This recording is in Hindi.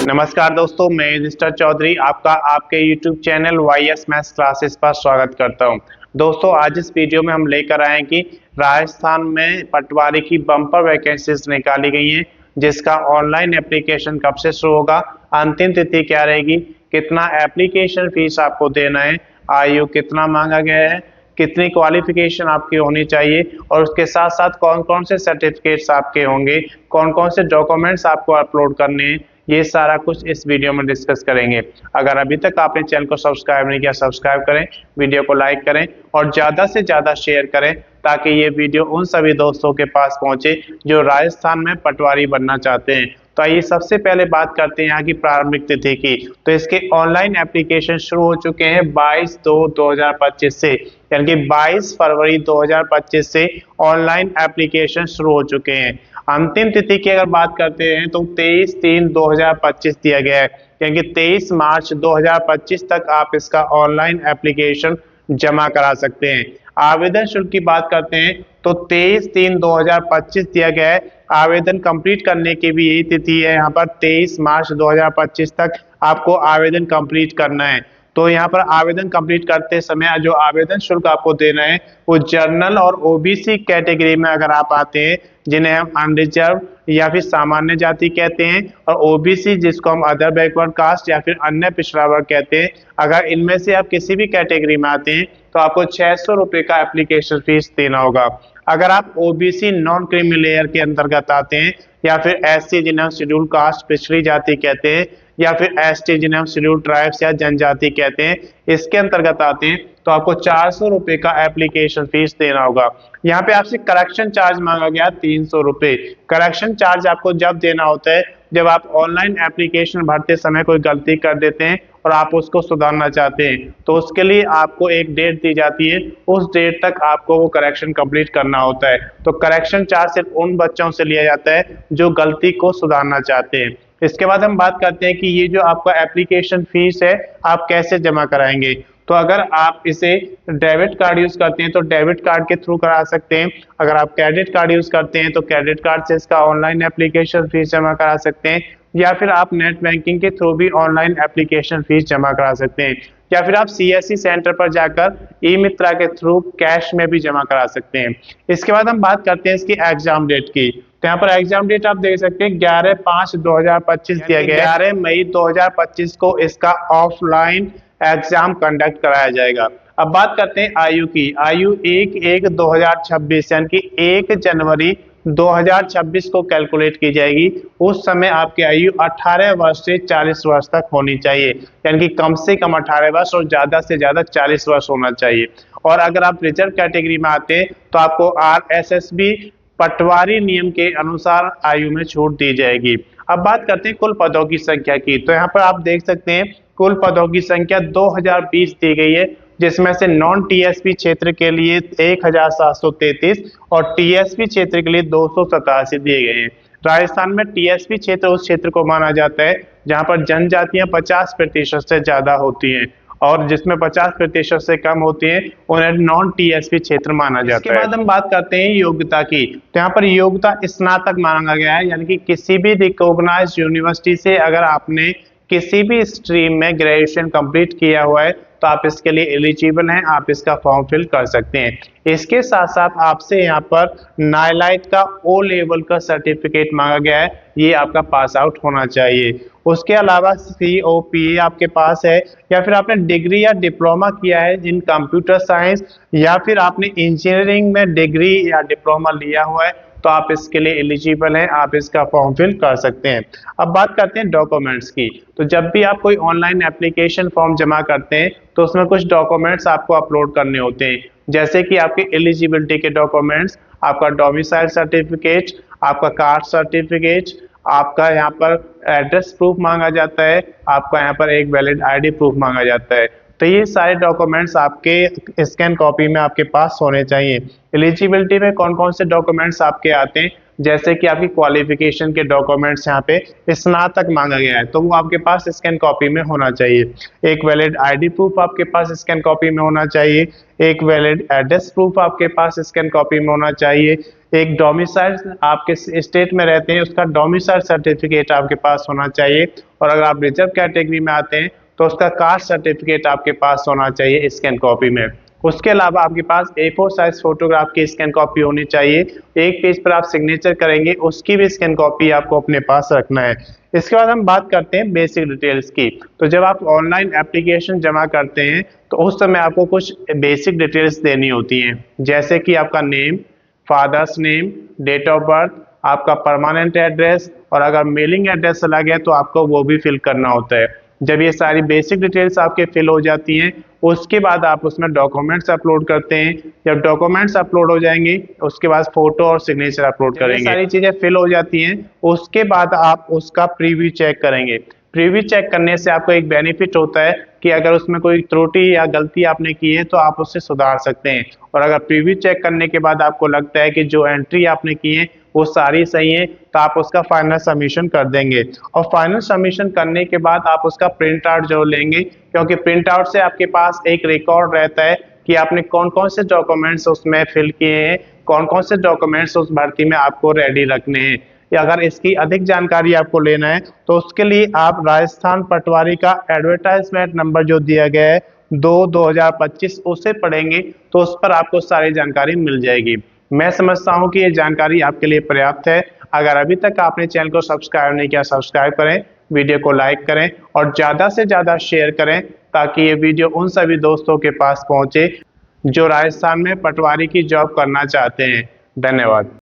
नमस्कार दोस्तों, मैं रजिस्टर चौधरी आपका आपके YouTube channel YS maths classes पर स्वागत करता हूं। दोस्तों, आज इस वीडियो में हम लेकर आए हैं कि राजस्थान में पटवारी की बम्पर वैकेंसीज निकाली गई हैं, जिसका ऑनलाइन एप्लीकेशन कब से शुरू होगा, अंतिम तिथि क्या रहेगी, कितना एप्लीकेशन फीस आपको देना है, आयु कितना मांगा गया है, कितनी क्वालिफिकेशन आपकी होनी चाहिए और उसके साथ साथ कौन कौन से सर्टिफिकेट्स आपके होंगे, कौन कौन से डॉक्यूमेंट्स आपको अपलोड करने हैं, ये सारा कुछ इस वीडियो में डिस्कस करेंगे। अगर अभी तक आपने चैनल को सब्सक्राइब नहीं किया, सब्सक्राइब करें, वीडियो को लाइक करें और ज़्यादा से ज़्यादा शेयर करें ताकि ये वीडियो उन सभी दोस्तों के पास पहुंचे जो राजस्थान में पटवारी बनना चाहते हैं। तो आइए सबसे पहले बात करते हैं यहाँ की प्रारंभिक तिथि की। तो इसके ऑनलाइन एप्लीकेशन शुरू हो चुके हैं 22/2/2025 से, यानी कि 22 फरवरी 2025 से ऑनलाइन एप्लीकेशन शुरू हो चुके हैं। अंतिम तिथि की अगर बात करते हैं तो 23/3/2025 दिया गया है, यानी कि 23 मार्च 2025 तक आप इसका ऑनलाइन एप्लीकेशन जमा करा सकते हैं। आवेदन शुल्क की बात करते हैं तो 23/3/2025 दिया गया है। आवेदन कंप्लीट करने की भी यही तिथि है, यहाँ पर 23 मार्च 2025 तक आपको आवेदन कंप्लीट करना है। तो यहाँ पर आवेदन कंप्लीट करते समय जो आवेदन शुल्क आपको देना है वो जनरल और ओबीसी कैटेगरी में अगर आप आते हैं, जिन्हें हम अनरिजर्व या फिर सामान्य जाति कहते हैं, और ओबीसी जिसको हम अदर बैकवर्ड कास्ट या फिर अन्य पिछड़ा वर्ग कहते हैं, अगर इनमें से आप किसी भी कैटेगरी में आते हैं तो आपको 600 रुपये का एप्लीकेशन फीस देना होगा। अगर आप ओबीसी नॉन क्रीमी लेयर के अंतर्गत आते हैं या फिर एससी जिन्हें हम शेड्यूल कास्ट पिछड़ी जाति कहते हैं, या फिर एसटी जिन्हें हम शेड्यूल ट्राइब्स या जनजाति कहते हैं, इसके अंतर्गत आते हैं तो आपको 400 रुपये का एप्लीकेशन फीस देना होगा। यहाँ पे आपसे करेक्शन चार्ज मांगा गया 300 रुपये। करेक्शन चार्ज आपको जब देना होता है जब आप ऑनलाइन एप्लीकेशन भरते समय कोई गलती कर देते हैं और आप उसको सुधारना चाहते हैं, तो उसके लिए आपको एक डेट दी जाती है, उस डेट तक आपको वो करेक्शन कंप्लीट करना होता है। तो करेक्शन चार्ज सिर्फ उन बच्चों से लिया जाता है जो गलती को सुधारना चाहते हैं। इसके बाद हम बात करते हैं कि ये जो आपका एप्लीकेशन फीस है आप कैसे जमा कराएंगे। तो अगर आप इसे डेबिट कार्ड यूज करते हैं तो डेबिट कार्ड के थ्रू करा सकते हैं। अगर आप क्रेडिट कार्ड यूज करते हैं तो क्रेडिट कार्ड से इसका ऑनलाइन एप्लीकेशन फीस जमा करा सकते हैं, या फिर आप नेट बैंकिंग के थ्रू भी ऑनलाइन एप्लीकेशन फीस जमा करा सकते हैं, या फिर आप सीएससी सेंटर पर जाकर ई मित्रा के थ्रू कैश में भी जमा करा सकते हैं। इसके बाद हम बात करते हैं इसकी एग्जाम डेट की। तो यहाँ पर एग्जाम डेट आप देख सकते हैं 11/5/2025 दिया गया है। 11 मई 2025 को इसका ऑफलाइन एग्जाम कंडक्ट कराया जाएगा। अब बात करते हैं आयु की। आयु 1/1/2026 यानी कि 1 जनवरी 2026 को कैलकुलेट की जाएगी। उस समय आपकी आयु 18 वर्ष से 40 वर्ष तक होनी चाहिए, यानी कि कम से कम 18 वर्ष और ज्यादा से ज्यादा 40 वर्ष होना चाहिए। और अगर आप रिजर्व कैटेगरी में आते हैं तो आपको RSSB पटवारी नियम के अनुसार आयु में छूट दी जाएगी। अब बात करते हैं कुल पदों की संख्या की। तो यहाँ पर आप देख सकते हैं कुल पदों की संख्या 2020 दी गई है, जिसमें से नॉन टीएसपी क्षेत्र के लिए 1733 और टीएसपी क्षेत्र के लिए 287 दिए गए हैं। राजस्थान में टीएसपी क्षेत्र उस क्षेत्र को माना जाता है जहां पर जनजातियां 50% से ज्यादा होती हैं, और जिसमें 50% से कम होती हैं उन्हें नॉन टीएसपी क्षेत्र माना जाता है। इसके बाद हम बात करते हैं योग्यता की। तो यहाँ पर योग्यता स्नातक मांगा गया है, यानी कि किसी भी रिकॉग्नाइज्ड यूनिवर्सिटी से अगर आपने किसी भी स्ट्रीम में ग्रेजुएशन कंप्लीट किया हुआ है तो आप इसके लिए एलिजिबल हैं, आप इसका फॉर्म फिल कर सकते हैं। इसके साथ साथ आपसे यहाँ पर नाइलाइट का ओ लेवल का सर्टिफिकेट मांगा गया है, ये आपका पास आउट होना चाहिए। उसके अलावा COPA आपके पास है, या फिर आपने डिग्री या डिप्लोमा किया है इन कंप्यूटर साइंस, या फिर आपने इंजीनियरिंग में डिग्री या डिप्लोमा लिया हुआ है, तो आप इसके लिए एलिजिबल हैं, आप इसका फॉर्म फिल कर सकते हैं। अब बात करते हैं डॉक्यूमेंट्स की। तो जब भी आप कोई ऑनलाइन एप्लीकेशन फॉर्म जमा करते हैं तो उसमें कुछ डॉक्यूमेंट्स आपको अपलोड करने होते हैं, जैसे कि आपके एलिजिबिलिटी के डॉक्यूमेंट्स, आपका डोमिसाइल सर्टिफिकेट, आपका कास्ट सर्टिफिकेट, आपका यहाँ पर एड्रेस प्रूफ मांगा जाता है, आपका यहाँ पर एक वैलिड ID प्रूफ मांगा जाता है। तो ये सारे डॉक्यूमेंट्स आपके स्कैन कॉपी में आपके पास होने चाहिए। एलिजिबिलिटी में कौन कौन से डॉक्यूमेंट्स आपके आते हैं जैसे कि आपकी क्वालिफिकेशन के डॉक्यूमेंट्स यहाँ पे स्नातक मांगा गया है तो वो आपके पास स्कैन कॉपी में होना चाहिए। एक वैलिड आईडी प्रूफ आपके पास स्कैन कॉपी में होना चाहिए। एक वैलिड एड्रेस प्रूफ आपके पास स्कैन कॉपी में होना चाहिए। एक डोमिसाइल आपके स्टेट में रहते हैं उसका डोमिसाइल सर्टिफिकेट आपके पास होना चाहिए। और अगर आप रिजर्व कैटेगरी में आते हैं तो उसका कास्ट सर्टिफिकेट आपके पास होना चाहिए स्कैन कॉपी में। उसके अलावा आपके पास A4 साइज फोटोग्राफ की स्कैन कॉपी होनी चाहिए। एक पेज पर आप सिग्नेचर करेंगे उसकी भी स्कैन कॉपी आपको अपने पास रखना है। इसके बाद हम बात करते हैं बेसिक डिटेल्स की। तो जब आप ऑनलाइन एप्लीकेशन जमा करते हैं तो उस समय आपको कुछ बेसिक डिटेल्स देनी होती हैं, जैसे कि आपका name, father's name, date of birth, आपका परमानेंट एड्रेस, और अगर मेलिंग एड्रेस चला गया तो आपको वो भी फिल करना होता है। जब ये सारी बेसिक डिटेल्स आपके फिल हो जाती हैं उसके बाद आप उसमें डॉक्यूमेंट्स अपलोड करते हैं। जब डॉक्यूमेंट्स अपलोड हो जाएंगे उसके बाद फोटो और सिग्नेचर अपलोड करेंगे। सारी चीजें फिल हो जाती हैं उसके बाद आप उसका प्रीव्यू चेक करेंगे। प्रीव्यू चेक करने से आपको एक बेनिफिट होता है कि अगर उसमें कोई त्रुटि या गलती आपने की है तो आप उससे सुधार सकते हैं। और अगर प्रीव्यू चेक करने के बाद आपको लगता है कि जो एंट्री आपने की है वो सारी सही है तो आप उसका फाइनल सबमिशन कर देंगे। और फाइनल सबमिशन करने के बाद आप उसका प्रिंट आउट जरूर लेंगे, क्योंकि प्रिंट आउट से आपके पास एक रिकॉर्ड रहता है कि आपने कौन कौन से डॉक्यूमेंट्स उसमें फिल किए हैं, कौन कौन से डॉक्यूमेंट्स उस भर्ती में आपको रेडी रखने हैं। या अगर इसकी अधिक जानकारी आपको लेना है तो उसके लिए आप राजस्थान पटवारी का एडवर्टाइजमेंट नंबर जो दिया गया है 2/2025 उसे पढ़ेंगे तो उस पर आपको सारी जानकारी मिल जाएगी। मैं समझता हूं कि ये जानकारी आपके लिए पर्याप्त है। अगर अभी तक आपने चैनल को सब्सक्राइब नहीं किया, सब्सक्राइब करें, वीडियो को लाइक करें और ज़्यादा से ज़्यादा शेयर करें ताकि ये वीडियो उन सभी दोस्तों के पास पहुंचे जो राजस्थान में पटवारी की जॉब करना चाहते हैं। धन्यवाद।